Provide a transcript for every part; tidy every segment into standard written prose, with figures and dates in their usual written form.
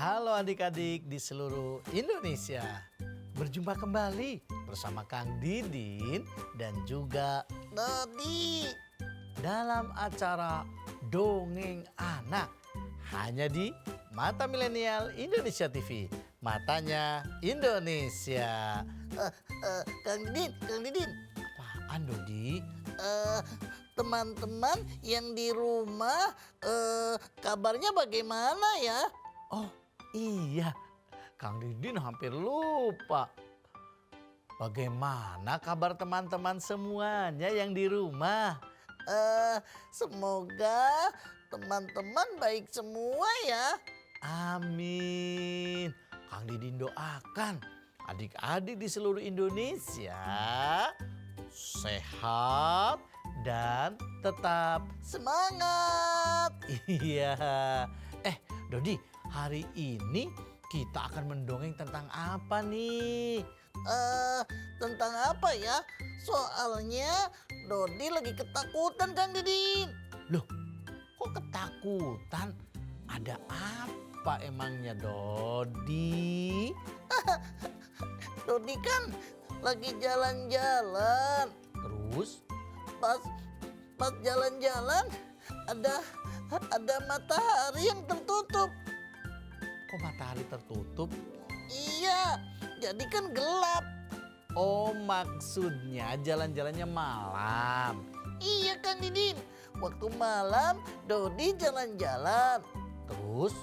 Halo adik-adik di seluruh Indonesia. Berjumpa kembali bersama Kang Didin dan juga Dodi. dalam acara Dongeng Anak. Hanya di Mata Milenial Indonesia TV. Matanya Indonesia. Kang Didin. Apaan Dodi? Teman-teman yang di rumah, kabarnya bagaimana ya? Oh iya, Kang Didin hampir lupa. Bagaimana kabar teman-teman semuanya yang di rumah? Semoga teman-teman baik semua ya. Amin. Kang Didin doakan adik-adik di seluruh Indonesia sehat dan tetap Semangat. iya. Dodi, hari ini kita akan mendongeng tentang apa nih? Tentang apa ya? Soalnya Dodi lagi ketakutan Kang Didin. Loh, kok ketakutan? Ada apa emangnya Dodi? Dodi kan lagi jalan-jalan. Terus? Pas jalan-jalan ada matahari yang tertutup. Kok matahari tertutup? Iya, jadi kan gelap. Oh, maksudnya jalan-jalannya malam. Iya Kang Didin, waktu malam Dodi jalan-jalan. Terus?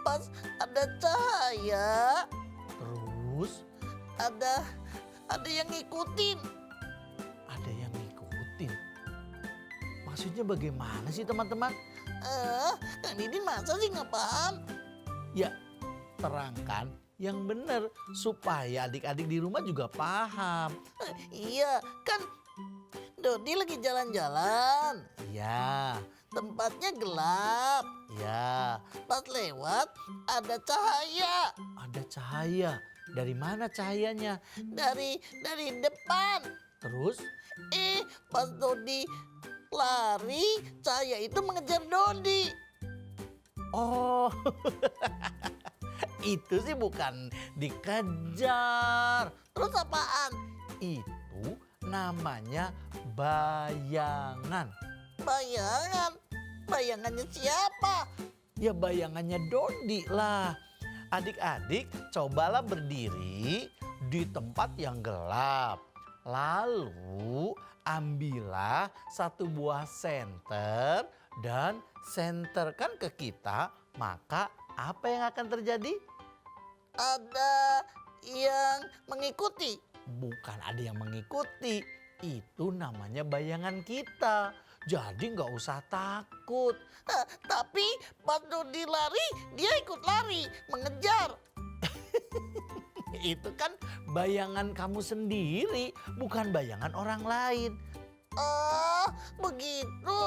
Pas ada cahaya, Terus? ada yang ngikutin. Ada yang ngikutin. Maksudnya bagaimana sih teman-teman? Kang Didin masa sih nggak paham? Ya, terangkan yang benar supaya adik-adik di rumah juga paham. Iya, kan Dodi lagi jalan-jalan. Ya, Tempatnya gelap. ya, Pas lewat ada cahaya ada cahaya. Dari mana cahayanya? dari depan. Terus? Pas Dodi lari, cahaya itu mengejar Dodi. Oh, itu sih bukan dikejar. Terus apaan? Itu namanya bayangan. Bayangan. Bayangannya siapa? Ya bayangannya Dodi lah. Adik-adik cobalah berdiri di tempat yang gelap. Lalu ambillah satu buah senter dan senterkan ke kita. Maka apa yang akan terjadi? Ada yang mengikuti. Bukan ada yang mengikuti. Itu namanya bayangan kita. Jadi nggak usah takut. Tapi pas Dodi lari, dia ikut lari, mengejar. Itu kan bayangan kamu sendiri, bukan bayangan orang lain. Oh, begitu.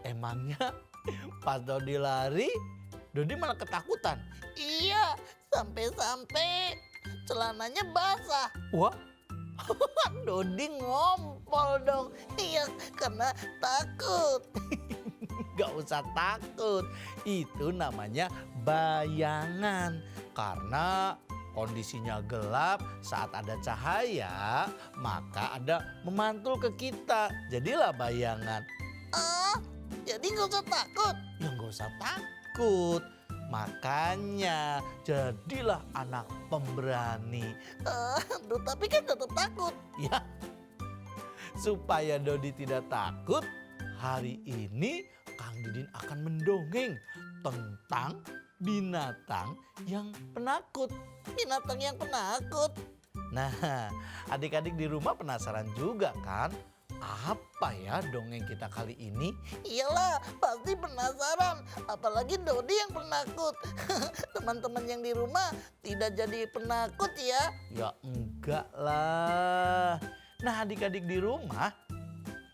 Emangnya pas Dodi lari, Dodi malah ketakutan. Iya, sampai-sampai celananya basah. Wah, Dodi ngompol dong. Iya, karena takut. gak usah takut. Itu namanya bayangan. Karena kondisinya gelap, saat ada cahaya, maka ada memantul ke kita. Jadilah bayangan. Jadi nggak usah takut. Ya gak usah takut. Makanya jadilah anak pemberani. Aduh, tapi kan tetap takut. Ya, supaya Dodi tidak takut, hari ini Kang Didin akan mendongeng tentang binatang yang penakut. Binatang yang penakut. Nah, adik-adik di rumah penasaran juga kan? Apa ya dongeng kita kali ini? Iyalah, pasti penasaran. Apalagi Dodi yang penakut. Teman-teman yang di rumah tidak jadi penakut ya. Ya enggak lah. Nah adik-adik di rumah,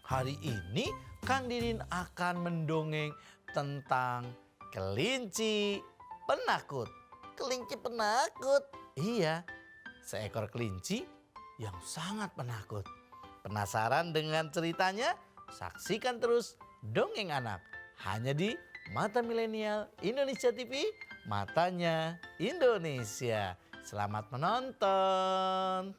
hari ini Kang Didin akan mendongeng tentang kelinci penakut. Kelinci penakut. Iya, seekor kelinci yang sangat penakut. Penasaran dengan ceritanya? Saksikan terus Dongeng Anak hanya di Mata Milenial Indonesia TV, Matanya Indonesia. Selamat menonton.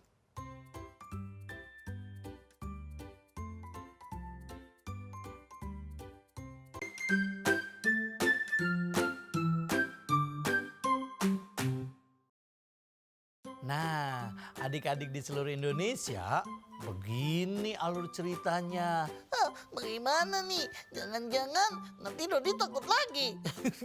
Nah, adik-adik di seluruh Indonesia, begini alur ceritanya. Bagaimana nih? Jangan-jangan nanti Dodi takut lagi.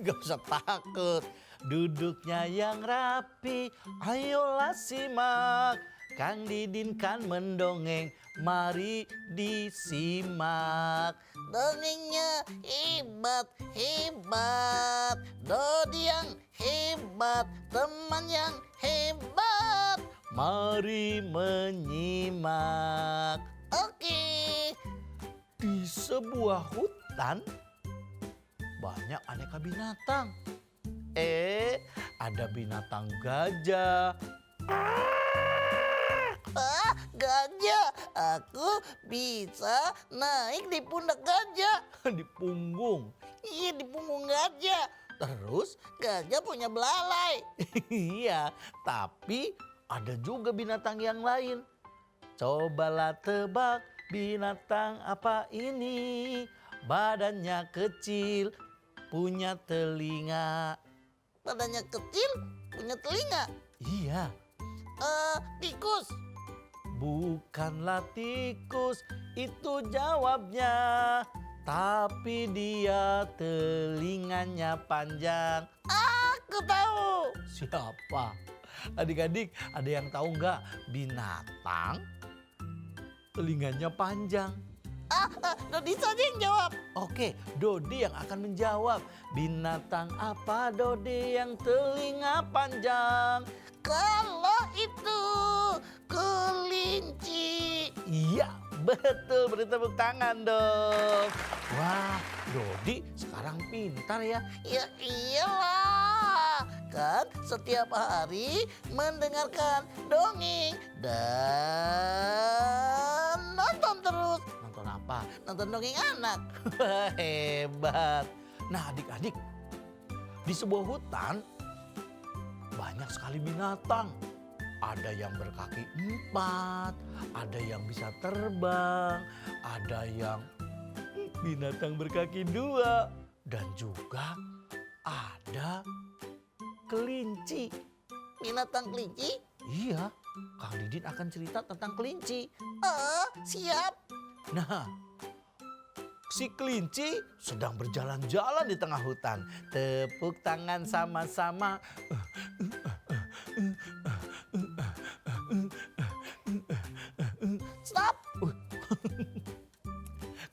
Gak usah takut. Duduknya yang rapi, ayolah simak. Kang Didin kan mendongeng, mari disimak. Dongengnya hebat, hebat. Dodi yang hebat, teman yang hebat. Mari menyimak. Oke. Di sebuah hutan, banyak aneka binatang. Ada binatang gajah. Gajah. Aku bisa naik di pundak gajah. Di punggung. Iya, di punggung gajah. Terus gajah punya belalai. Iya, tapi ada juga binatang yang lain. Cobalah tebak binatang apa ini? Badannya kecil, punya telinga. Badannya kecil, punya telinga. Iya, Tikus. bukanlah tikus, itu jawabnya. Tapi dia telinganya panjang. Aku tahu. Siapa? Adik-adik, ada yang tahu nggak binatang telinganya panjang? Dodi saja yang jawab. Oke, Dodi yang akan menjawab. Binatang apa Dodi yang telinga panjang? Kalau itu kelinci. Iya, betul. Beri tepuk tangan dong. Wah, Dodi sekarang pintar ya. Ya iyalah. Kan setiap hari mendengarkan dongeng dan nonton terus. Nonton apa? Nonton dongeng anak. Hebat. Nah, adik-adik, di sebuah hutan banyak sekali binatang. Ada yang berkaki 4, ada yang bisa terbang, ada yang binatang berkaki 2, dan juga ada kelinci. Binatang kelinci. Iya, Kang Didin akan cerita tentang kelinci. Siap. Nah, si kelinci sedang berjalan-jalan di tengah hutan. Tepuk tangan sama-sama. Stop.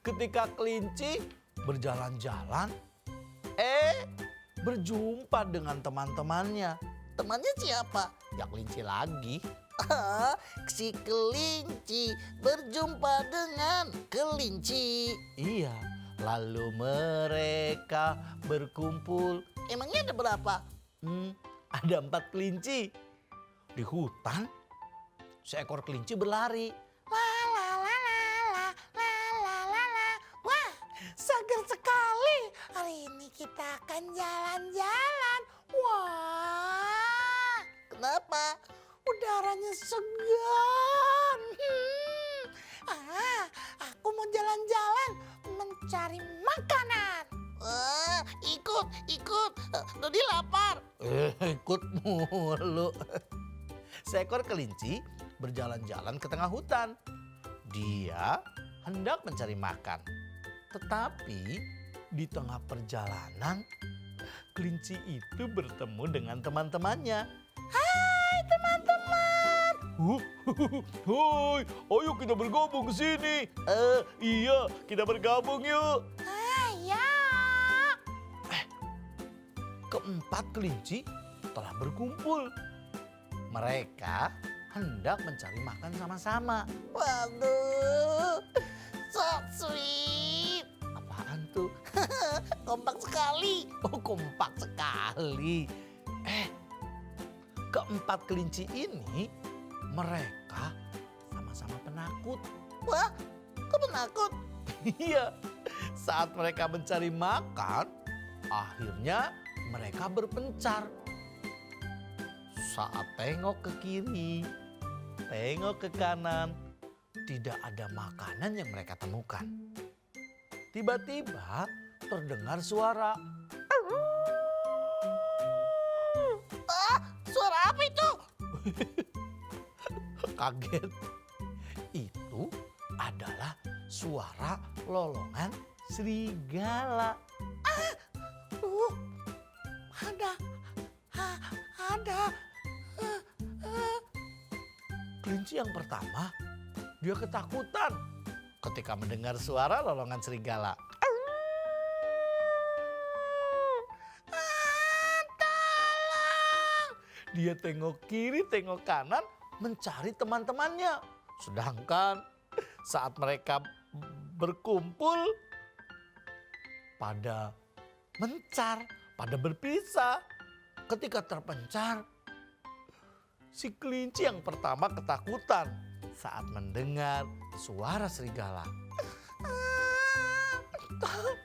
Ketika kelinci berjalan-jalan, berjumpa dengan teman-temannya. Temannya siapa? Ya kelinci lagi. Si kelinci berjumpa dengan kelinci. Iya, lalu mereka berkumpul. Emangnya ada berapa? Ada 4 kelinci. Di hutan, seekor kelinci berlari. Wah, segar sekali. Hari ini kita akan jalan-jalan. Wah, kenapa? Udaranya segar. Aku mau jalan-jalan mencari makanan. Ikut. Dodi lapar. Ikut mulu. Seekor kelinci berjalan-jalan ke tengah hutan. Dia hendak mencari makan. Tetapi di tengah perjalanan, kelinci itu bertemu dengan teman-temannya. Hai teman-teman. Hai, ayo kita bergabung ke sini. Iya, kita bergabung yuk. Ya. Keempat kelinci telah berkumpul. Mereka hendak mencari makan sama-sama. Waduh, so sweet. Apaan tuh? Kompak sekali. Oh, kompak sekali. Keempat kelinci ini mereka sama-sama penakut. Wah, kok penakut? Iya, saat mereka mencari makan, akhirnya mereka berpencar. Saat tengok ke kiri, tengok ke kanan, tidak ada makanan yang mereka temukan. Tiba-tiba terdengar suara. Suara apa itu? Kaget. Itu adalah suara lolongan serigala. Ada. Kelinci yang pertama, dia ketakutan ketika mendengar suara lolongan serigala. Dia tengok kiri, tengok kanan, mencari teman-temannya. Sedangkan saat mereka berkumpul, pada mencar, pada berpisah. Ketika terpencar, si kelinci yang pertama ketakutan saat mendengar suara serigala. Tolong.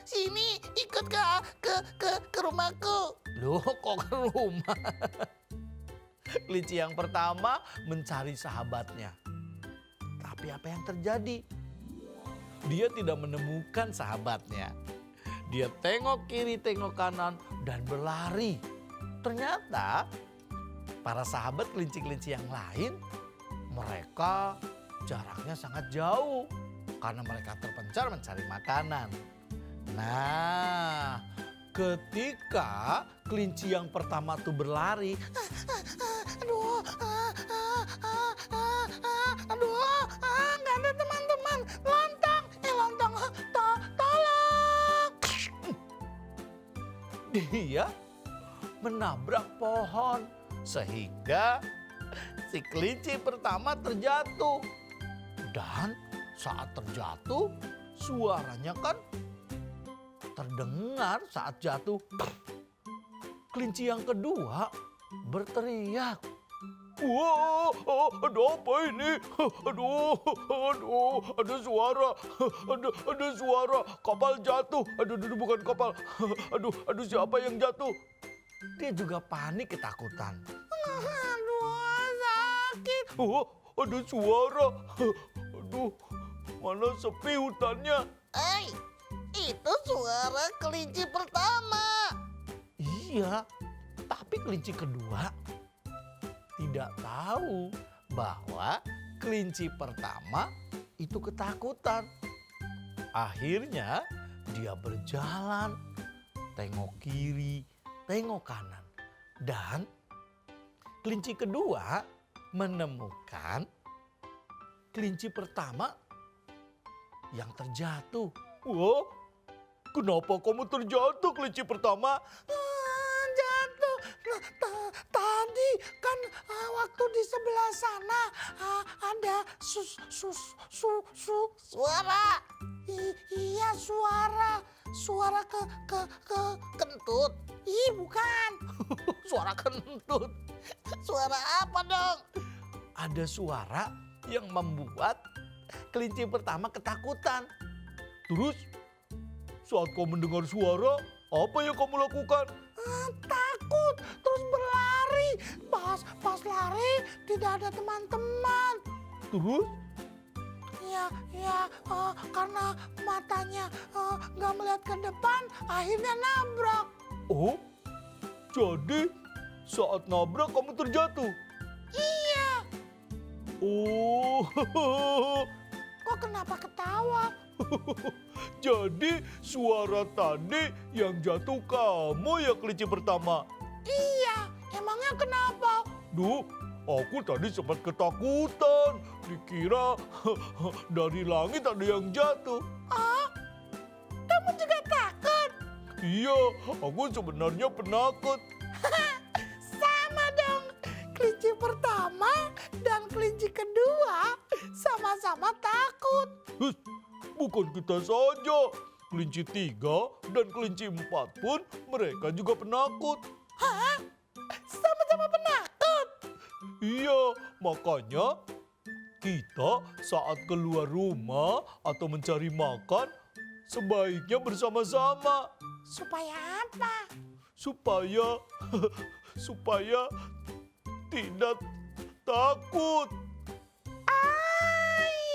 Sini, ikut ke rumahku. Loh, kok ke rumah? Kelinci yang pertama mencari sahabatnya. Tapi apa yang terjadi? Dia tidak menemukan sahabatnya. Dia tengok kiri, tengok kanan, dan berlari. Ternyata para sahabat kelinci-kelinci yang lain, mereka jaraknya sangat jauh. Karena mereka terpencar mencari makanan. Nah, ketika kelinci yang pertama tuh berlari, Nggak ada teman-teman. Lontong, tolong. dia menabrak pohon sehingga si kelinci pertama terjatuh. Dan saat terjatuh, suaranya kan terdengar saat jatuh. Kelinci yang kedua berteriak. Wah, ada apa ini? Aduh, ada suara. Ada suara. Kapal jatuh. Aduh, bukan kapal. Aduh, siapa yang jatuh? Dia juga panik ketakutan. Sakit. Oh, ada suara. Aduh, mana sepi hutannya. Itu suara kelinci pertama. Iya, tapi kelinci kedua tidak tahu bahwa kelinci pertama itu ketakutan. Akhirnya dia berjalan, tengok kiri, tengok kanan. Dan kelinci kedua menemukan kelinci pertama yang terjatuh. Wah, kenapa kamu terjatuh, kelinci pertama? Jatuh. Tadi kan waktu di sebelah sana ada suara. Iya, suara kentut. Ih, bukan. Suara kentut. Suara apa dong? Ada suara yang membuat kelinci pertama ketakutan. Terus saat kau mendengar suara, apa yang kamu lakukan? Takut, terus berlari. Pas lari tidak ada teman-teman. Terus? Ya, karena matanya nggak melihat ke depan, akhirnya nabrak. Oh, jadi saat nabrak kamu terjatuh? Iya. Oh, Kok kenapa ketawa? jadi suara tadi yang jatuh kamu ya, kelinci pertama? Iya, emangnya kenapa? Duh, aku tadi sempat ketakutan. Dikira dari langit ada yang jatuh. Kamu juga takut? Iya, aku sebenarnya penakut. Sama dong. Kelinci pertama dan kelinci kedua sama-sama takut. Hus, bukan kita saja. Kelinci 3 dan kelinci 4 pun mereka juga penakut. Hah? Sama-sama penakut? Iya, makanya kita saat keluar rumah atau mencari makan sebaiknya bersama-sama. Supaya apa? Supaya tidak takut.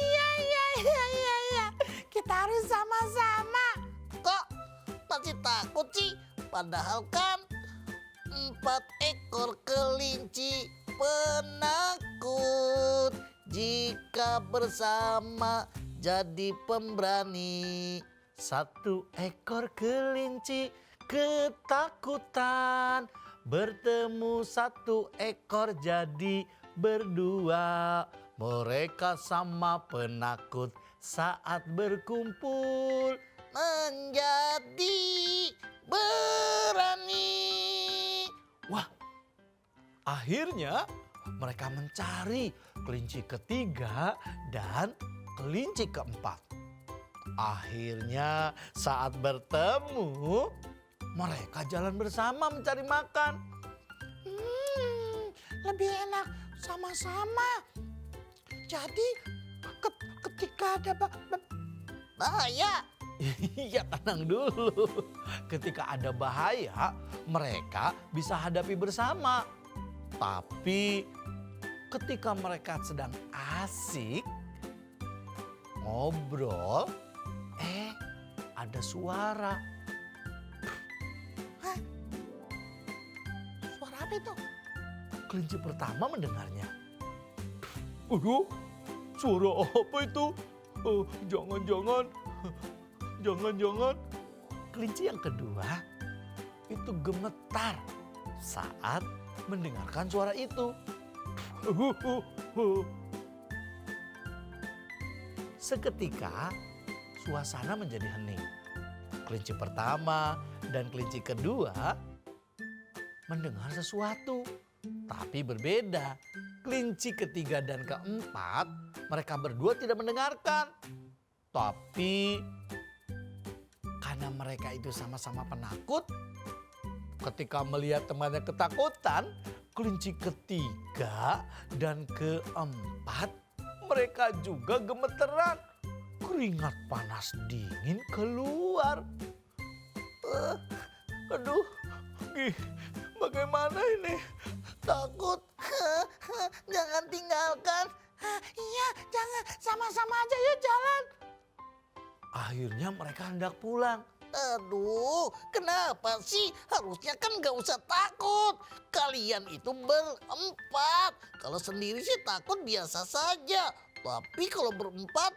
Iya. Kita harus sama-sama. Kok masih takut sih? Padahal kan 4 ekor kelinci penakut. Jika bersama jadi pemberani. 1 ekor kelinci ketakutan, bertemu 1 ekor jadi berdua. Mereka sama penakut saat berkumpul. Menjadi berani. Wah, akhirnya mereka mencari kelinci ketiga dan kelinci keempat. Akhirnya saat bertemu, mereka jalan bersama mencari makan. Lebih enak sama-sama. Jadi ketika ada bahaya. Iya, tenang dulu. Ketika ada bahaya, mereka bisa hadapi bersama. Tapi ketika mereka sedang asik ngobrol, ada suara. Suara apa itu? Kelinci pertama mendengarnya. Aduh, suara apa itu? Jangan-jangan kelinci yang kedua itu gemetar saat mendengarkan suara itu. Seketika suasana menjadi hening. Kelinci pertama dan kelinci kedua mendengar sesuatu, tapi berbeda. Kelinci ketiga dan keempat, mereka berdua tidak mendengarkan. Tapi karena mereka itu sama-sama penakut, ketika melihat temannya ketakutan, kelinci ketiga dan keempat mereka juga gemeteran. Keringat panas dingin keluar. Aduh, bagaimana ini? Takut. Jangan tinggalkan. Iya, jangan. Sama-sama aja yuk jalan. Akhirnya mereka hendak pulang. Aduh, kenapa sih? Harusnya kan gak usah takut. Kalian itu berempat. Kalau sendiri sih takut biasa saja. Tapi kalau berempat,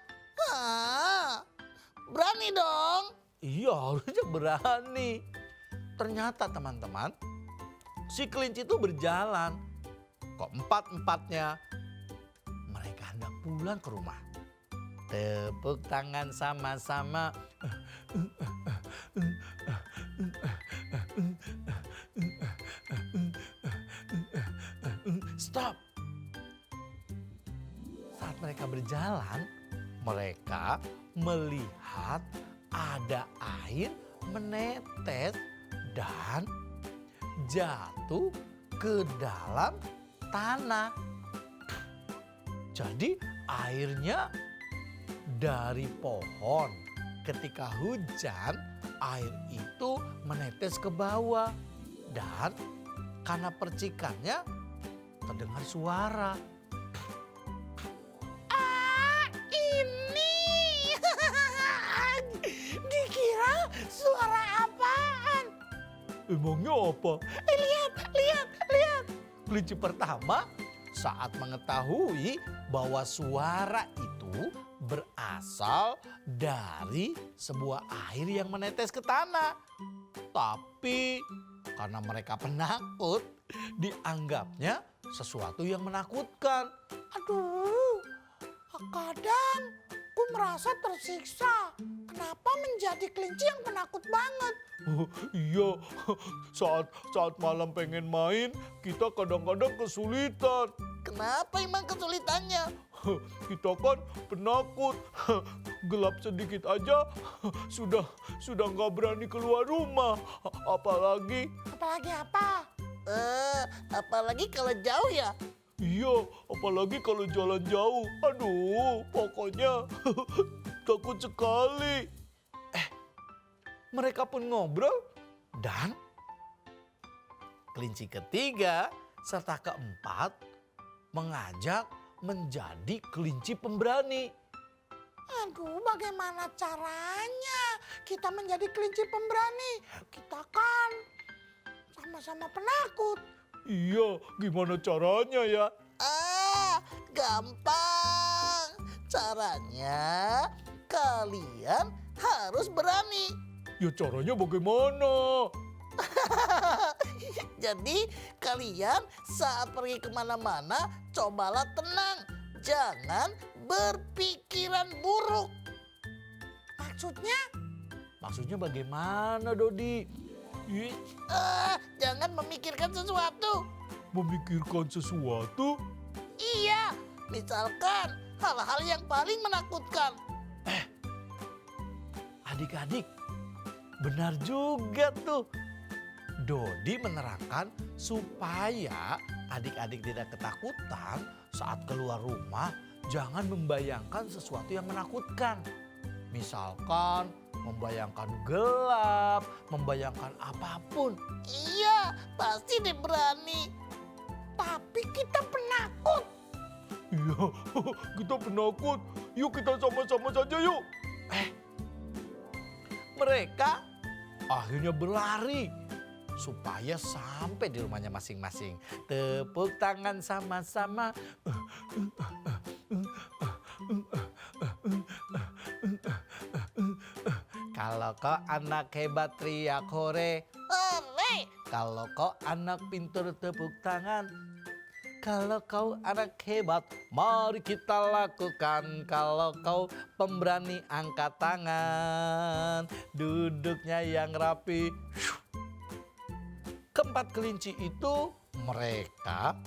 berani dong. Iya, harusnya berani. Ternyata teman-teman, si kelinci itu berjalan. Keempat-empatnya mereka hendak pulang ke rumah. Tepuk tangan sama-sama. Stop. Saat mereka berjalan, mereka melihat ada air menetes dan jatuh ke dalam tanah. Jadi airnya dari pohon. Ketika hujan, air itu menetes ke bawah. Dan karena percikannya terdengar suara. Ini dikira suara apaan? Emangnya apa? Lihat. Kelinci pertama saat mengetahui bahwa suara itu berasal dari sebuah air yang menetes ke tanah. Tapi karena mereka penakut, dianggapnya sesuatu yang menakutkan. Aduh, kadang aku merasa tersiksa. Kenapa menjadi kelinci yang penakut banget? Iya, saat malam pengen main, kita kadang-kadang kesulitan. Kenapa emang kesulitannya? Kita kan penakut, gelap sedikit aja sudah nggak berani keluar rumah. Apalagi apa? Apalagi kalau jauh ya? iya, apalagi kalau jalan jauh. Aduh, pokoknya takut sekali. Mereka pun ngobrol dan kelinci ketiga serta keempat mengajak menjadi kelinci pemberani. Aduh, bagaimana caranya kita menjadi kelinci pemberani? Kita kan sama-sama penakut. Iya, gimana caranya ya? Gampang. Caranya kalian harus berani. Ya caranya bagaimana? Jadi kalian saat pergi kemana-mana cobalah tenang. Jangan berpikiran buruk. Maksudnya? Maksudnya bagaimana, Dodi? Ih, Jangan memikirkan sesuatu. memikirkan sesuatu? Iya, misalkan hal-hal yang paling menakutkan. Adik-adik, benar juga tuh. Dodi menerangkan supaya adik-adik tidak ketakutan saat keluar rumah, jangan membayangkan sesuatu yang menakutkan. Misalkan membayangkan gelap, membayangkan apapun. Iya, pasti deh berani. Tapi kita penakut. Iya, kita penakut. Yuk kita sama-sama saja yuk. Mereka akhirnya berlari supaya sampai di rumahnya masing-masing. Tepuk tangan sama-sama. Kalau kau anak hebat teriak hore. Hore! Kalau kau anak pintar tepuk tangan. Kalau kau anak hebat, mari kita lakukan. Kalau kau pemberani, angkat tangan. Duduknya yang rapi. Keempat kelinci itu mereka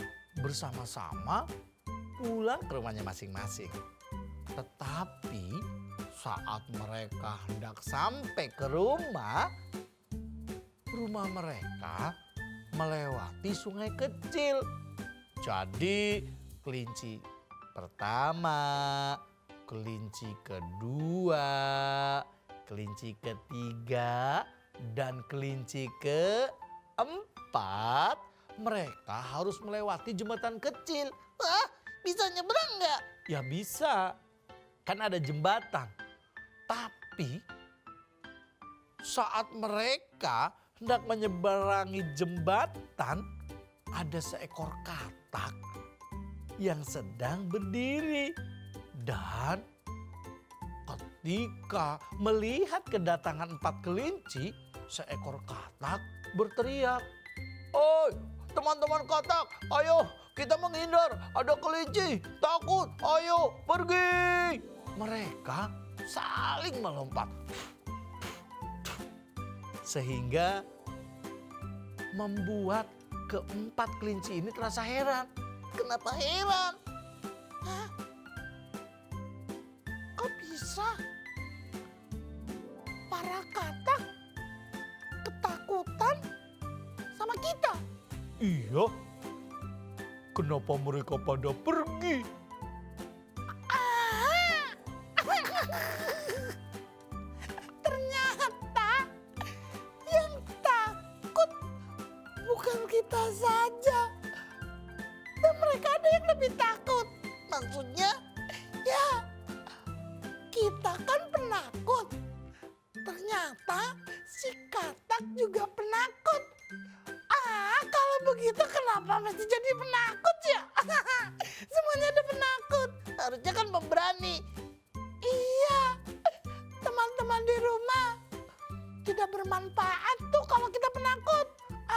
bersama-sama pulang ke rumahnya masing-masing. Tetapi saat mereka hendak sampai ke rumah mereka melewati sungai kecil. Jadi kelinci pertama, kelinci kedua, kelinci ketiga, dan kelinci keempat mereka harus melewati jembatan kecil. Wah, bisa nyebrang nggak? Ya bisa, kan ada jembatan. Tapi saat mereka hendak menyeberangi jembatan, ada seekor katak yang sedang berdiri. Dan ketika melihat kedatangan empat kelinci, seekor katak berteriak, "Oi, teman-teman katak, ayo kita menghindar, ada kelinci, takut, ayo pergi." Mereka saling melompat. Sehingga membuat keempat kelinci ini terasa heran. Kenapa heran? Kok bisa? Para katak ketakutan sama kita. Iya, kenapa mereka pada pergi? Ternyata yang takut bukan kita saja. Dan mereka ada yang lebih takut. Maksudnya? Ya, kita kan penakut. Ternyata si katak juga penakut. Kalau begitu kenapa mesti jadi penakut ya? Semuanya ada penakut. Harusnya kan pemberani. Iya, teman-teman di rumah tidak bermanfaat tuh kalau kita penakut.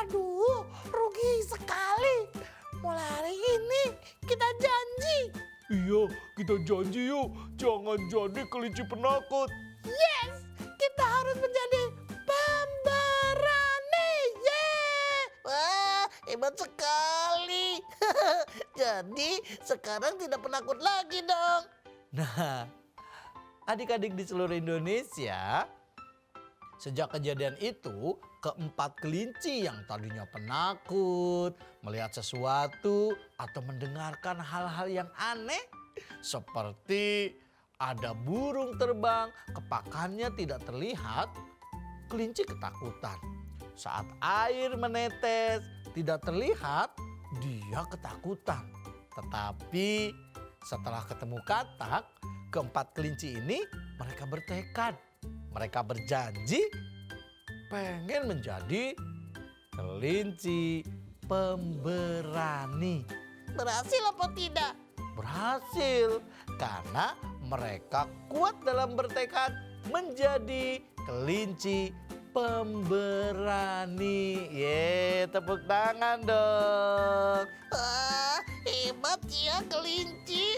Aduh, rugi sekali. Mulai hari ini kita janji. Iya, kita janji yuk, jangan jadi kelinci penakut. Yes, kita harus menjadi pemberani. Yeay! Wah, hebat sekali. Jadi sekarang tidak penakut lagi dong. Nah, adik-adik di seluruh Indonesia, sejak kejadian itu, keempat kelinci yang tadinya penakut, melihat sesuatu atau mendengarkan hal-hal yang aneh, seperti ada burung terbang, kepakannya tidak terlihat, kelinci ketakutan. Saat air menetes tidak terlihat, dia ketakutan. Tetapi setelah ketemu katak, keempat kelinci ini mereka bertekad. Mereka berjanji pengen menjadi kelinci pemberani. Berhasil apa tidak? Berhasil karena mereka kuat dalam bertekad menjadi kelinci pemberani. Tepuk tangan dong. Wah, hebat ya kelinci.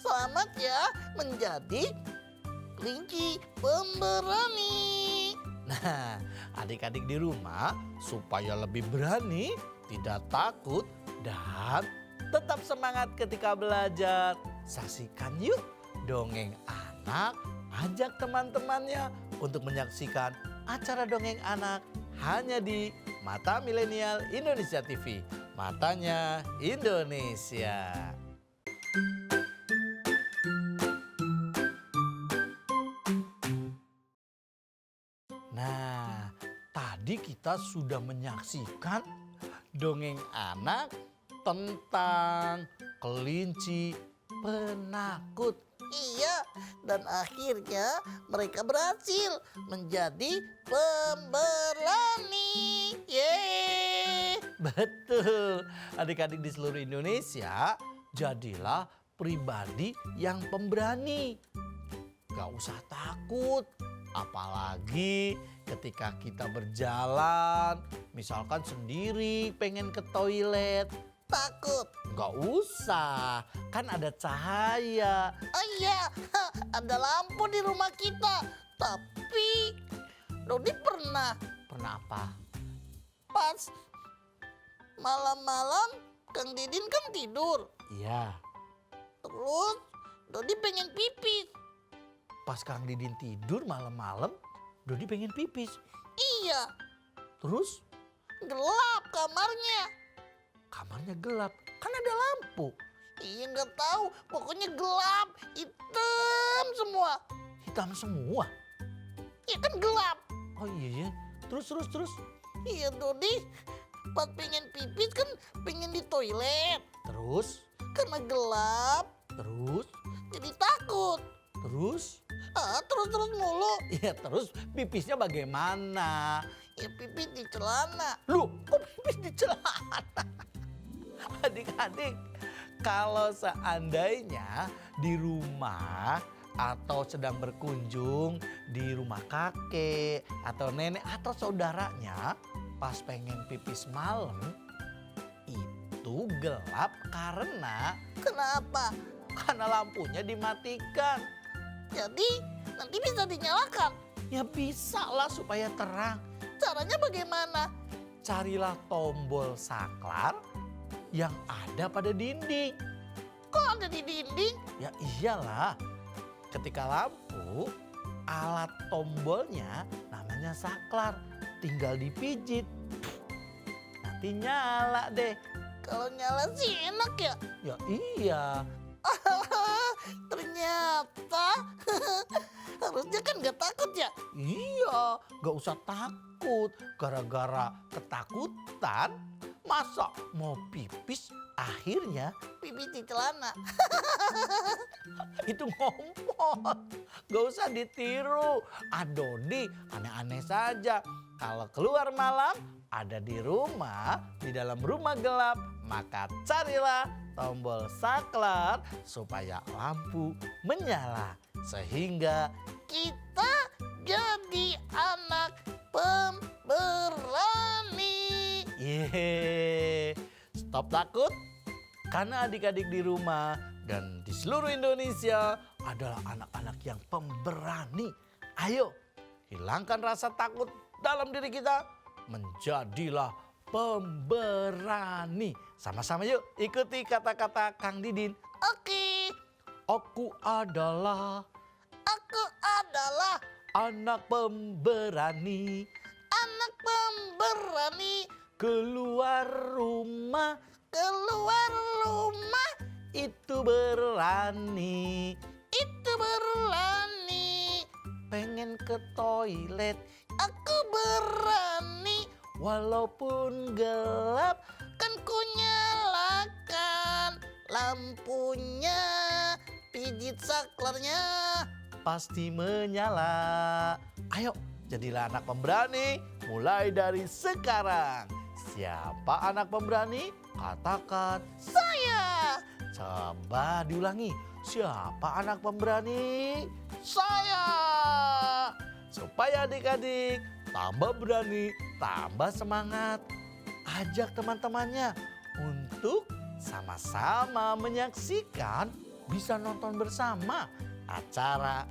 Selamat ya menjadi kelinci pemberani. Nah, adik-adik di rumah supaya lebih berani, tidak takut, dan tetap semangat ketika belajar. Saksikan yuk dongeng anak, ajak teman-temannya untuk menyaksikan acara dongeng anak hanya di Mata Milenial Indonesia TV. Matanya Indonesia. Nah, tadi kita sudah menyaksikan dongeng anak tentang kelinci penakut. Iya, dan akhirnya mereka berhasil menjadi pemberani. Yeay! Betul, adik-adik di seluruh Indonesia, jadilah pribadi yang pemberani. Gak usah takut, apalagi ketika kita berjalan, misalkan sendiri pengen ke toilet. Takut. Gak usah, kan ada cahaya. Oh iya, ada lampu di rumah kita. Tapi Dodi pernah Pernah apa? pas malam-malam Kang Didin kan tidur. Iya, Terus Dodi pengen pipis. pas Kang Didin tidur malam-malam, Dodi pengen pipis. Iya, Terus gelap kamarnya. kamarnya gelap, kan ada lampu. Iya nggak tahu, pokoknya gelap, hitam semua. Hitam semua. Iya kan gelap. Oh iya ya. Terus. Iya Dodi, pas pengen pipis kan pengen di toilet. Terus, Karena gelap, terus, jadi takut. terus. Terus mulu. Iya terus pipisnya bagaimana? Ya pipis di celana. Loh, kok pipis di celana? Adik-adik, kalau seandainya di rumah atau sedang berkunjung di rumah kakek atau nenek atau saudaranya, pas pengen pipis malam, itu gelap karena Kenapa? lampunya dimatikan. Jadi nanti bisa dinyalakan. Ya bisa lah supaya terang. Caranya bagaimana? Carilah tombol saklar yang ada pada dinding. Kok ada di dinding? Ya iyalah, ketika lampu, alat tombolnya namanya saklar. Tinggal dipijit, nanti nyala deh. Kalau nyala sih enak ya. Ya iya, Ternyata harusnya kan gak takut ya. iya, gak usah takut. Gara-gara ketakutan, masa mau pipis akhirnya Pipis di celana. itu ngomong. Gak usah ditiru. Dodi aneh-aneh saja. Kalau keluar malam, ada di rumah, di dalam rumah gelap, maka carilah tombol saklar supaya lampu menyala. Sehingga Kita jadi anak pemberani. yeay, stop takut. Karena adik-adik di rumah dan di seluruh Indonesia adalah anak-anak yang pemberani. Ayo, hilangkan rasa takut dalam diri kita. Menjadilah pemberani. Sama-sama yuk ikuti kata-kata Kang Didin. Oke, Aku adalah aku adalah anak pemberani. anak pemberani. Keluar rumah Keluar rumah itu berani. itu berani. Pengen ke toilet Aku berani. Walaupun gelap, Kan ku nyalakan lampunya, pijit saklarnya. pasti menyala. Ayo, jadilah anak pemberani mulai dari sekarang. Siapa anak pemberani? Katakan Saya, coba diulangi. Siapa anak pemberani? saya. Supaya adik-adik tambah berani, tambah semangat. Ajak teman-temannya untuk sama-sama menyaksikan, bisa nonton bersama acara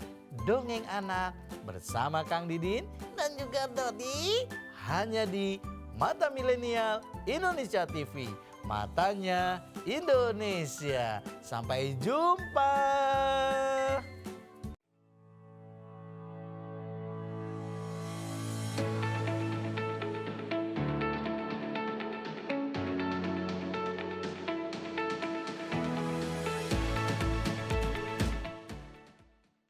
Dongeng Anak bersama Kang Didin Dan juga Dodi. hanya di Mata Milenial Indonesia TV. Matanya Indonesia. Sampai jumpa.